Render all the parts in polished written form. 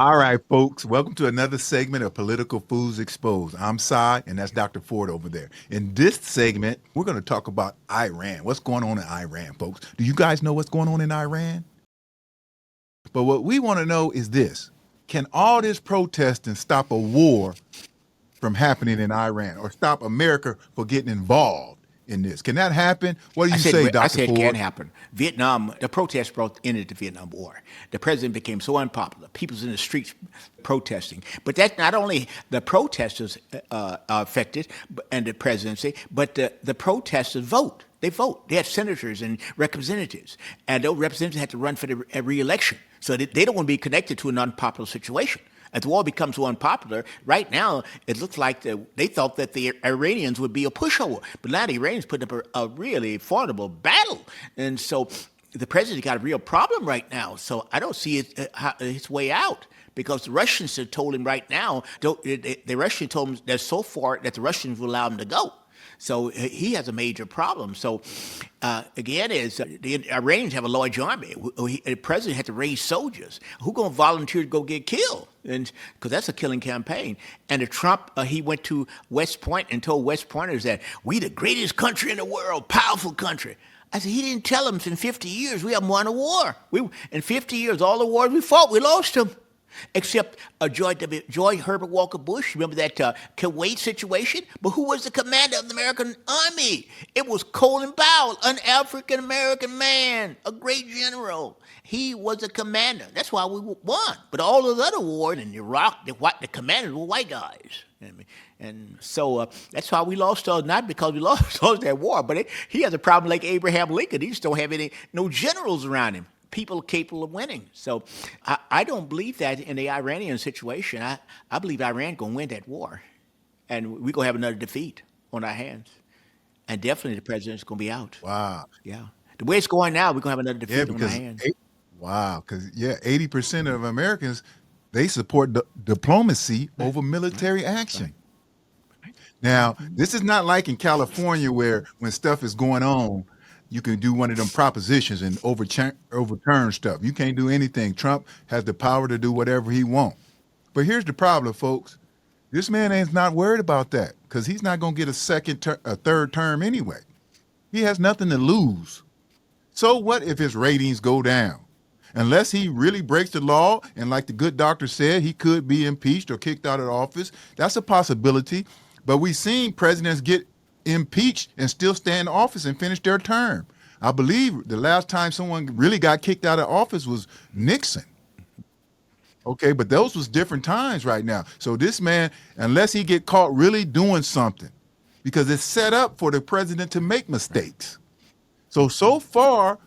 All right, folks, welcome to another segment of Political Foods Exposed. I'm Cy, and that's Dr. Ford over there. In this segment, we're going to talk about Iran. What's going on in Iran, folks? Do you guys know what's going on in Iran? But what we want to know is this. Can all this protesting stop a war from happening in Iran or stop America from getting involved in this? Can that happen? What do you say, I Dr. said it can Ford? happen. Vietnam, the protests ended the Vietnam War. The president became so unpopular. People's in the streets protesting. But that's not only the protesters are affected and the presidency, but the protesters vote. They vote. They have senators and representatives. And those representatives have to run for the re-election. So they don't want to be connected to an unpopular situation. As the war becomes so unpopular, right now it looks like they thought that the Iranians would be a pushover, but now the Iranians put up a really formidable battle, and so the president got a real problem right now. So I don't see his way out. Because the Russians have told him right now, the Russians told him they're so far that the Russians will allow him to go. So he has a major problem. So again, the Iranians have a large army. The president had to raise soldiers. Who's going to volunteer to go get killed? And because that's a killing campaign. And Trump, he went to West Point and told West Pointers that we the greatest country in the world, powerful country. I said, he didn't tell them in 50 years we haven't won a war. In 50 years, all the wars we fought, we lost them. Except Joy Herbert Walker Bush. Remember that Kuwait situation? But who was the commander of the American Army? It was Colin Powell, an African-American man, a great general. He was the commander. That's why we won. But all those other wars in Iraq, the commanders were white guys. And so that's why we lost, not because we lost that war, but he has a problem like Abraham Lincoln. He just don't have no generals around him. People capable of winning. So I don't believe that in the Iranian situation. I believe Iran going to win that war. And we're going to have another defeat on our hands. And definitely the president's going to be out. Wow. Yeah. The way it's going now, we're going to have another Yeah, defeat on our hands. Wow, because 80% of Americans, they support diplomacy over military action. Now, this is not like in California where when stuff is going on, you can do one of them propositions and overturn stuff. You can't do anything. Trump has the power to do whatever he wants. But here's the problem, folks. This man is not worried about that because he's not going to get a third term anyway. He has nothing to lose. So what if his ratings go down? Unless he really breaks the law, and like the good doctor said, he could be impeached or kicked out of office. That's a possibility. But we've seen presidents get impeached and still stay in office and finish their term. I believe the last time someone really got kicked out of office was Nixon. Okay, but those was different times right now. So this man, unless he get caught really doing something, because it's set up for the president to make mistakes. So far,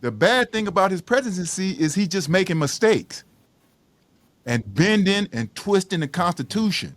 the bad thing about his presidency is he just making mistakes and bending and twisting the Constitution.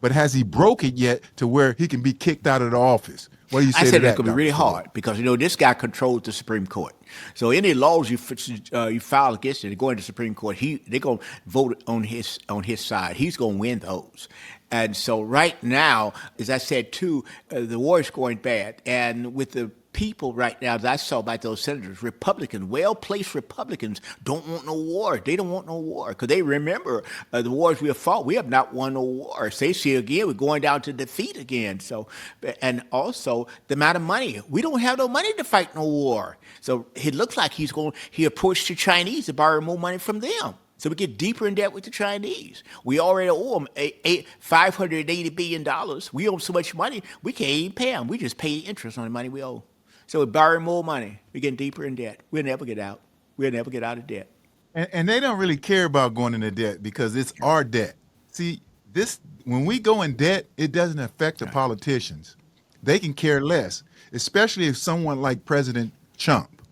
But has he broke it yet to where he can be kicked out of the office? What do you say to that? I said it's going to be really hard because, this guy controls the Supreme Court. So any laws you file against it, they go into the Supreme Court, they're going to vote on his side. He's going to win those. And so right now, as I said, too, the war is going bad. And with the people right now, as I saw by those senators, Republicans, well-placed Republicans, don't want no war. They don't want no war because they remember the wars we have fought. We have not won no wars. They see again, we're going down to defeat again. So, and also the amount of money. We don't have no money to fight no war. So it looks like he approached the Chinese to borrow more money from them. So we get deeper in debt with the Chinese. We already owe them $580 billion. We owe them so much money, we can't even pay them. We just pay interest on the money we owe. So we're borrowing more money. We're getting deeper in debt. We'll never get out. We'll never get out of debt. And they don't really care about going into debt because it's our debt. See, when we go in debt, it doesn't affect the politicians. They can care less, especially if someone like President Trump.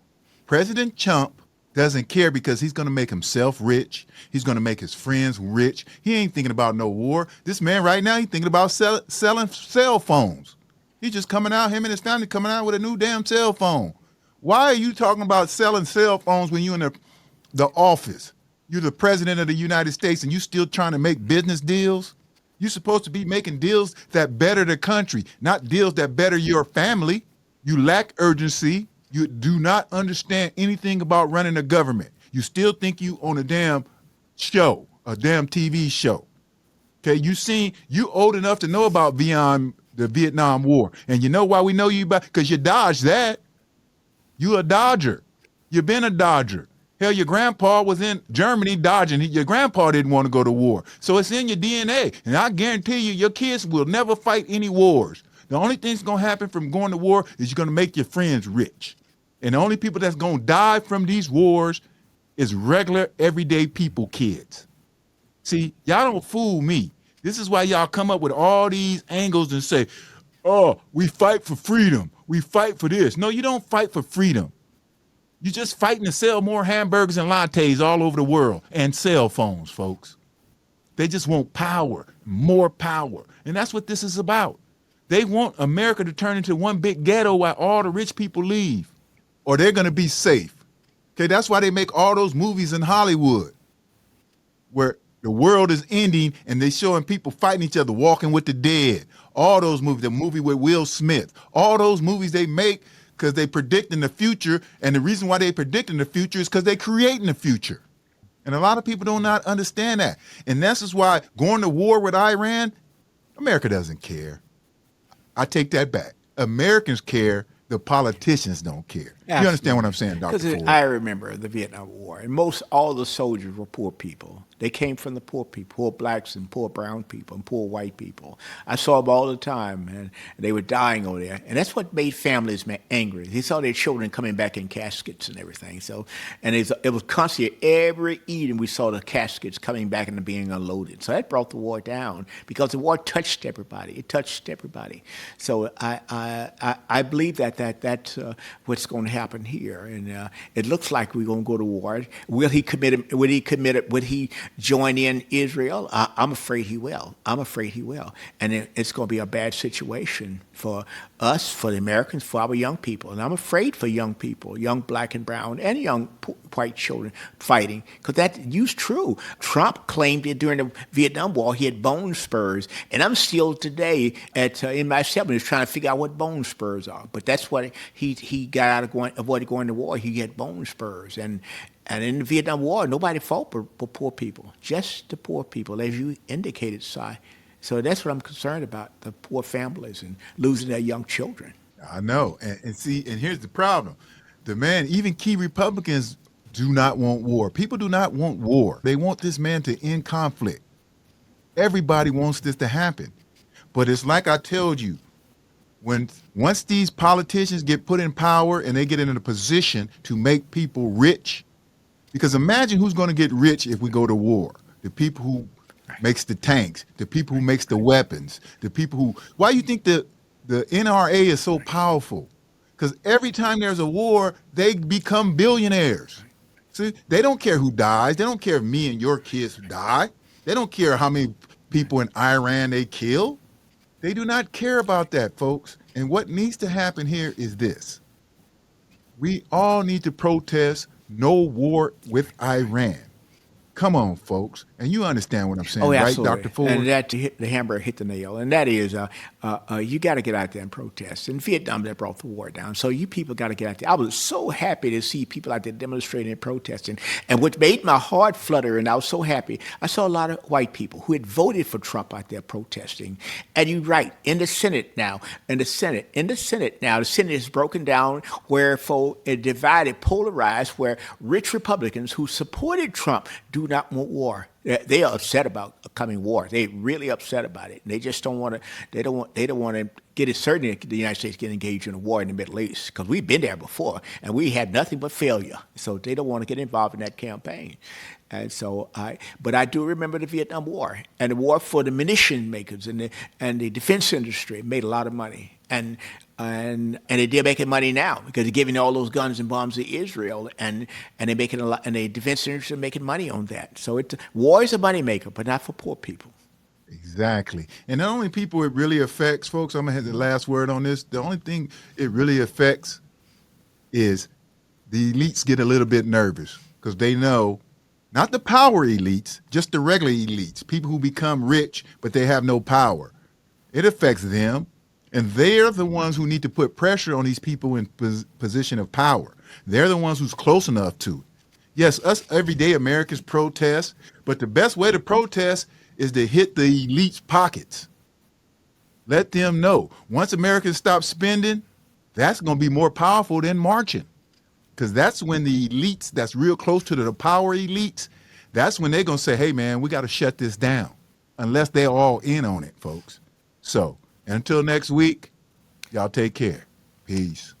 President Trump doesn't care because he's going to make himself rich. He's going to make his friends rich. He ain't thinking about no war. This man right now, he's thinking about selling cell phones. He's just coming out, him and his family coming out with a new damn cell phone. Why are you talking about selling cell phones when you're in the office? You're the president of the United States and you still trying to make business deals? You're supposed to be making deals that better the country, not deals that better your family. You lack urgency. You do not understand anything about running a government. You still think you on a damn show, a damn TV show. Okay, you old enough to know about the Vietnam War. And you know why we know you about? Because you dodged that. You a Dodger. You've been a Dodger. Hell, your grandpa was in Germany dodging. Your grandpa didn't want to go to war. So it's in your DNA. And I guarantee you, your kids will never fight any wars. The only thing that's going to happen from going to war is you're going to make your friends rich. And the only people that's going to die from these wars is regular, everyday people, kids. See, y'all don't fool me. This is why y'all come up with all these angles and say, oh, we fight for freedom. We fight for this. No, you don't fight for freedom. You're just fighting to sell more hamburgers and lattes all over the world and cell phones, folks. They just want power, more power. And that's what this is about. They want America to turn into one big ghetto while all the rich people leave. Or they're going to be safe. Okay, that's why they make all those movies in Hollywood where the world is ending and they showing people fighting each other, Walking with the Dead. All those movies, the movie with Will Smith, all those movies they make because they predicting the future. And the reason why they predicting the future is because they creating the future. And a lot of people do not understand that. And this is why going to war with Iran, America doesn't care. I take that back. Americans care. The politicians don't care. Absolutely. You understand what I'm saying, Dr. Because Ford? I remember the Vietnam War, and all the soldiers were poor people. They came from the poor people, poor blacks and poor brown people and poor white people. I saw them all the time, and they were dying over there. And that's what made families angry. They saw their children coming back in caskets and everything. So, and it was constantly every evening we saw the caskets coming back and being unloaded. So that brought the war down because the war touched everybody. It touched everybody. So I believe that's what's going to happen here. And it looks like we're going to go to war. Will he join in Israel? I'm afraid he will. And it's going to be a bad situation for us, for the Americans, for our young people. And I'm afraid for young people, young black and brown, and young white children fighting, because that used true. Trump claimed it during the Vietnam War. He had bone spurs. And I'm still today in my 70s trying to figure out what bone spurs are. But that's what he got out of avoiding going to war. He had bone spurs. And in the Vietnam War, nobody fought for poor people, just the poor people, as you indicated, Si. So that's what I'm concerned about, the poor families and losing their young children. I know. And see, and here's the problem. Even key Republicans do not want war. People do not want war. They want this man to end conflict. Everybody wants this to happen. But it's like I told you, once these politicians get put in power and they get in a position to make people rich, because imagine who's going to get rich if we go to war. The people who makes the tanks, the people who makes the weapons, the people who... Why do you think the NRA is so powerful? Because every time there's a war, they become billionaires. See, they don't care who dies. They don't care if me and your kids die. They don't care how many people in Iran they kill. They do not care about that, folks. And what needs to happen here is this. We all need to protest no war with Iran. Come on, folks. And you understand what I'm saying, oh, right, absolutely. Dr. Ford? And the hamburger hit the nail. And that is, you got to get out there and protest. In Vietnam, that brought the war down. So you people got to get out there. I was so happy to see people out there demonstrating and protesting. And what made my heart flutter, and I was so happy, I saw a lot of white people who had voted for Trump out there protesting. And you're right, in the Senate now, the Senate is broken down where it divided, polarized, where rich Republicans who supported Trump do not want war. They are upset about a coming war. They're really upset about it. And they just don't want to. They don't want to get it. Certainly, the United States get engaged in a war in the Middle East because we've been there before and we had nothing but failure. So they don't want to get involved in that campaign. And so but I do remember the Vietnam War and the war for the munition makers and the defense industry made a lot of money. And they're making money now because they're giving all those guns and bombs to Israel, and they're making a lot, and the defense industry are making money on that. So war is a money maker, but not for poor people. Exactly. And the only people it really affects, folks, I'm going to have the last word on this. The only thing it really affects is the elites get a little bit nervous because they know, not the power elites, just the regular elites, people who become rich, but they have no power. It affects them. And they're the ones who need to put pressure on these people in position of power. They're the ones who's close enough to it. Yes, us everyday Americans protest, but the best way to protest is to hit the elites' pockets. Let them know. Once Americans stop spending, that's going to be more powerful than marching. Because that's when the elites that's real close to the power elites, that's when they're going to say, hey, man, we got to shut this down. Unless they're all in on it, folks. So until next week, y'all take care. Peace.